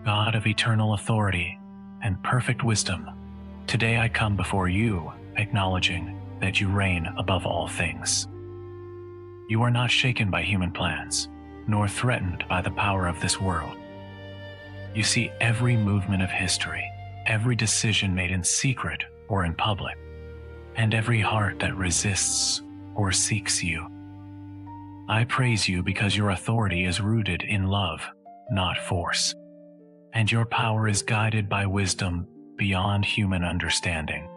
God of eternal authority and perfect wisdom, today I come before you, acknowledging that you reign above all things. You are not shaken by human plans, nor threatened by the power of this world. You see every movement of history, every decision made in secret or in public, and every heart that resists or seeks you. I praise you because your authority is rooted in love, not force, and your power is guided by wisdom beyond human understanding.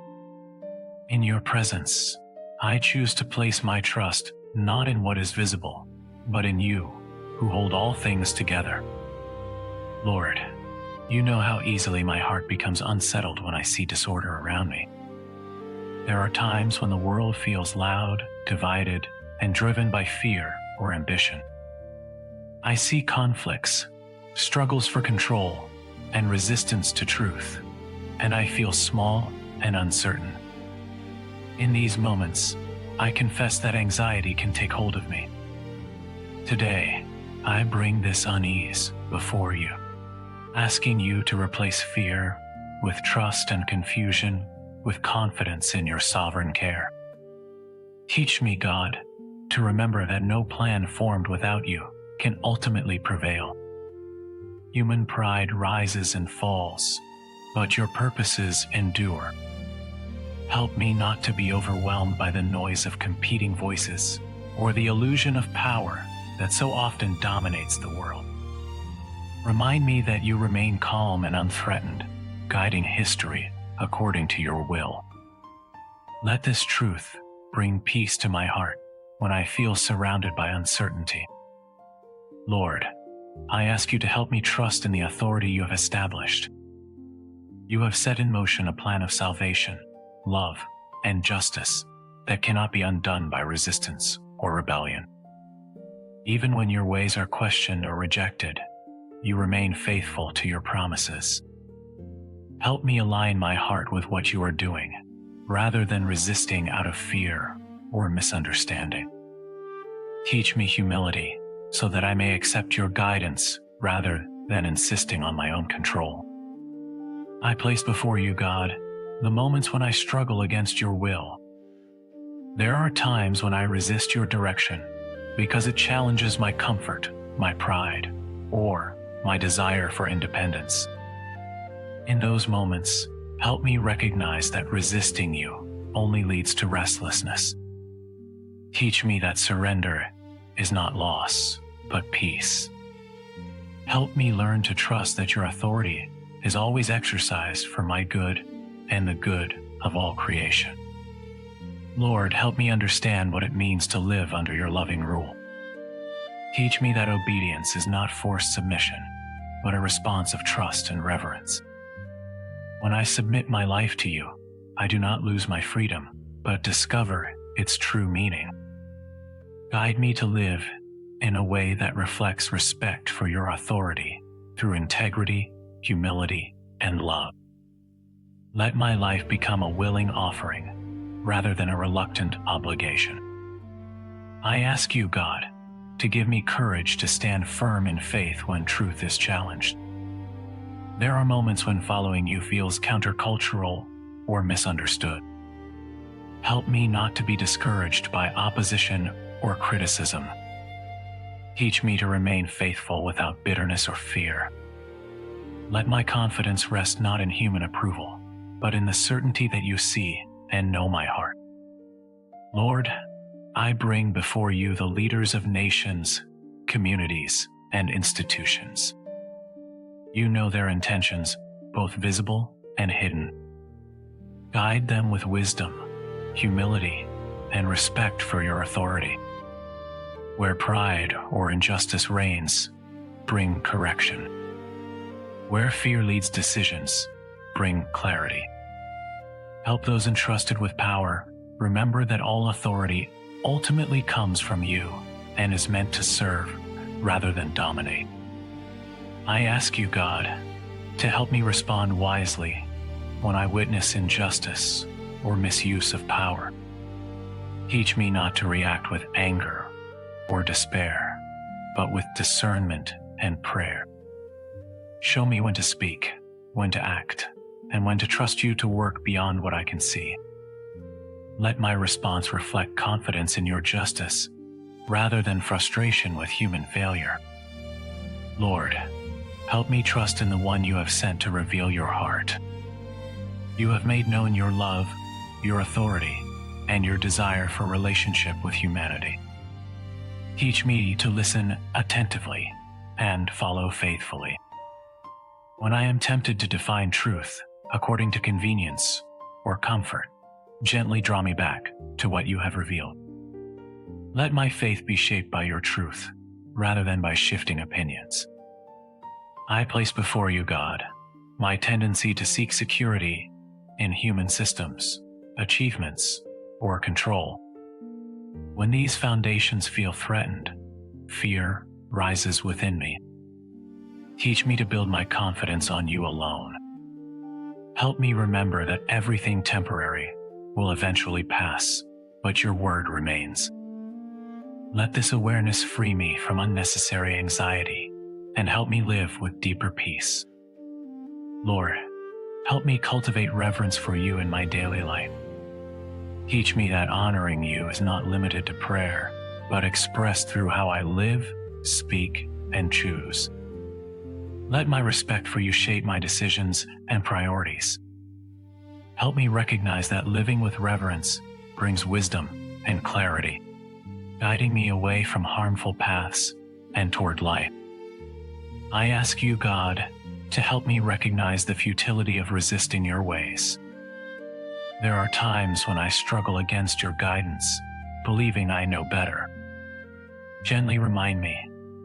In your presence, I choose to place my trust not in what is visible, but in you, who hold all things together. Lord, you know how easily my heart becomes unsettled when I see disorder around me. There are times when the world feels loud, divided, and driven by fear or ambition. I see conflicts, struggles for control, and resistance to truth, and I feel small and uncertain. In these moments, I confess that anxiety can take hold of me. Today, I bring this unease before you, asking you to replace fear with trust and confusion with confidence in your sovereign care. Teach me, God, to remember that no plan formed without you can ultimately prevail. Human pride rises and falls, but your purposes endure. Help me not to be overwhelmed by the noise of competing voices or the illusion of power that so often dominates the world. Remind me that you remain calm and unthreatened, guiding history according to your will. Let this truth bring peace to my heart when I feel surrounded by uncertainty. Lord, I ask you to help me trust in the authority you have established. You have set in motion a plan of salvation, love, and justice that cannot be undone by resistance or rebellion. Even when your ways are questioned or rejected, you remain faithful to your promises. Help me align my heart with what you are doing, rather than resisting out of fear or misunderstanding. Teach me humility so that I may accept your guidance rather than insisting on my own control. I place before you, God, the moments when I struggle against your will. There are times when I resist your direction because it challenges my comfort, my pride, or my desire for independence. In those moments, help me recognize that resisting you only leads to restlessness. Teach me that surrender is not loss, but peace. Help me learn to trust that your authority is always exercised for my good and the good of all creation. Lord, help me understand what it means to live under your loving rule. Teach me that obedience is not forced submission, but a response of trust and reverence. When I submit my life to you, I do not lose my freedom, but discover its true meaning. Guide me to live in a way that reflects respect for your authority through integrity, humility, and love. Let my life become a willing offering rather than a reluctant obligation. I ask you, God, to give me courage to stand firm in faith when truth is challenged. There are moments when following you feels countercultural or misunderstood. Help me not to be discouraged by opposition or criticism. Teach me to remain faithful without bitterness or fear. Let my confidence rest not in human approval, but in the certainty that you see and know my heart. Lord, I bring before you the leaders of nations, communities, and institutions. You know their intentions, both visible and hidden. Guide them with wisdom, humility, and respect for your authority. Where pride or injustice reigns, bring correction. Where fear leads decisions, bring clarity. Help those entrusted with power remember that all authority ultimately comes from you and is meant to serve rather than dominate. I ask you, God, to help me respond wisely when I witness injustice or misuse of power. Teach me not to react with anger or despair, but with discernment and prayer. Show me when to speak, when to act, and when to trust you to work beyond what I can see. Let my response reflect confidence in your justice, rather than frustration with human failure. Lord, help me trust in the one you have sent to reveal your heart. You have made known your love, your authority, and your desire for relationship with humanity. Teach me to listen attentively and follow faithfully. When I am tempted to define truth according to convenience or comfort, gently draw me back to what you have revealed. Let my faith be shaped by your truth, rather than by shifting opinions. I place before you, God, my tendency to seek security in human systems, achievements, or control. When these foundations feel threatened, fear rises within me. Teach me to build my confidence on you alone. Help me remember that everything temporary will eventually pass, but your word remains. Let this awareness free me from unnecessary anxiety and help me live with deeper peace. Lord, help me cultivate reverence for you in my daily life. Teach me that honoring you is not limited to prayer, but expressed through how I live, speak, and choose. Let my respect for you shape my decisions and priorities. Help me recognize that living with reverence brings wisdom and clarity, guiding me away from harmful paths and toward light. I ask you, God, to help me recognize the futility of resisting your ways. There are times when I struggle against your guidance, believing I know better. Gently remind me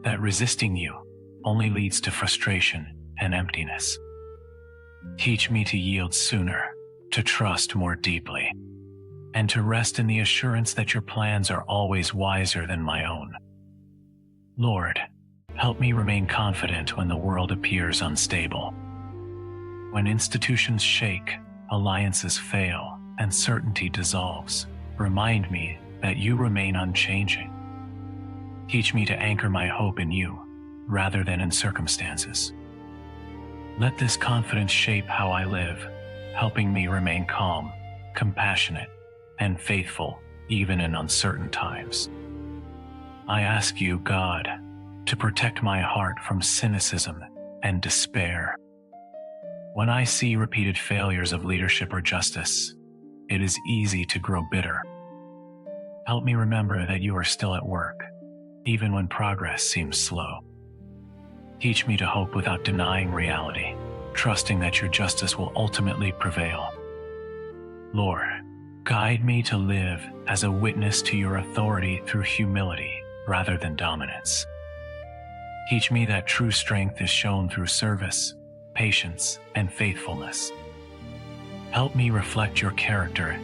that resisting you only leads to frustration and emptiness. Teach me to yield sooner, to trust more deeply, and to rest in the assurance that your plans are always wiser than my own. Lord, help me remain confident when the world appears unstable. When institutions shake, alliances fail, and certainty dissolves, remind me that you remain unchanging. Teach me to anchor my hope in you, rather than in circumstances. Let this confidence shape how I live, helping me remain calm, compassionate, and faithful even in uncertain times. I ask you, God, to protect my heart from cynicism and despair. When I see repeated failures of leadership or justice, it is easy to grow bitter. Help me remember that you are still at work, even when progress seems slow. Teach me to hope without denying reality, trusting that your justice will ultimately prevail. Lord, guide me to live as a witness to your authority through humility rather than dominance. Teach me that true strength is shown through service, patience, and faithfulness. Help me reflect your character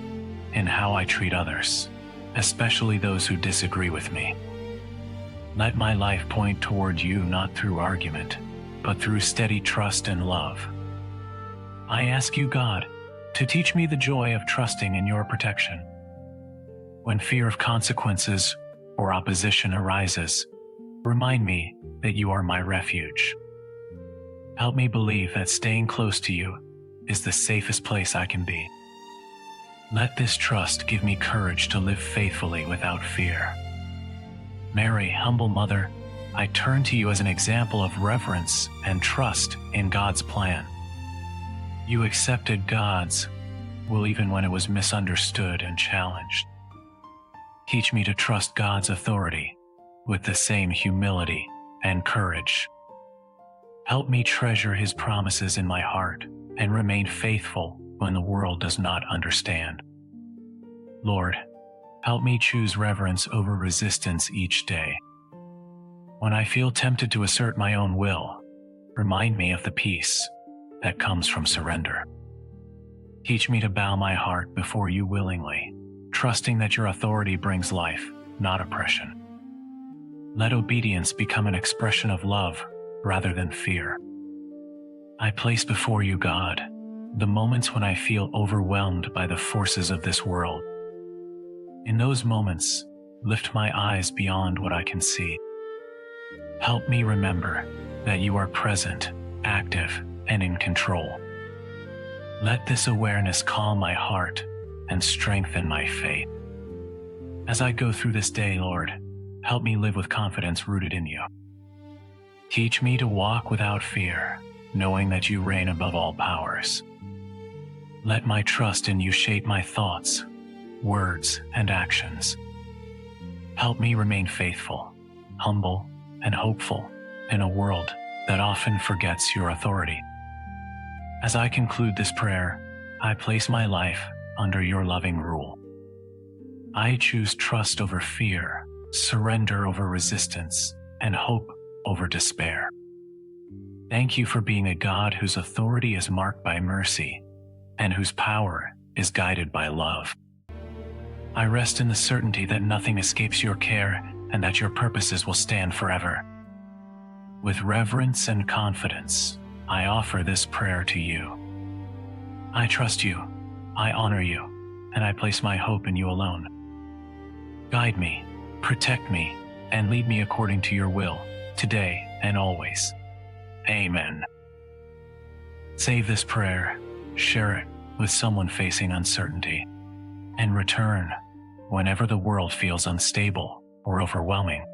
in how I treat others, especially those who disagree with me. Let my life point toward you not through argument, but through steady trust and love. I ask you, God, to teach me the joy of trusting in your protection. When fear of consequences or opposition arises, remind me that you are my refuge. Help me believe that staying close to you is the safest place I can be. Let this trust give me courage to live faithfully without fear. Mary, humble mother, I turn to you as an example of reverence and trust in God's plan. You accepted God's will even when it was misunderstood and challenged. Teach me to trust God's authority with the same humility and courage. Help me treasure his promises in my heart and remain faithful when the world does not understand. Lord, help me choose reverence over resistance each day. When I feel tempted to assert my own will, remind me of the peace that comes from surrender. Teach me to bow my heart before you willingly, trusting that your authority brings life, not oppression. Let obedience become an expression of love rather than fear. I place before you, God, the moments when I feel overwhelmed by the forces of this world. In those moments, lift my eyes beyond what I can see. Help me remember that you are present active, and in control. Let this awareness calm my heart and strengthen my faith. As I go through this day, Lord, help me live with confidence rooted in you. Teach me to walk without fear, knowing that you reign above all powers. Let my trust in you shape my thoughts, words, and actions. Help me remain faithful, humble, and hopeful in a world that often forgets your authority. As I conclude this prayer, I place my life under your loving rule. I choose trust over fear, surrender over resistance, and hope over despair. Thank you for being a God whose authority is marked by mercy and whose power is guided by love. I rest in the certainty that nothing escapes your care and that your purposes will stand forever. With reverence and confidence, I offer this prayer to you. I trust you, I honor you, and I place my hope in you alone. Guide me, protect me, and lead me according to your will, today and always. Amen. Save this prayer, share it with someone facing uncertainty, and return whenever the world feels unstable or overwhelming.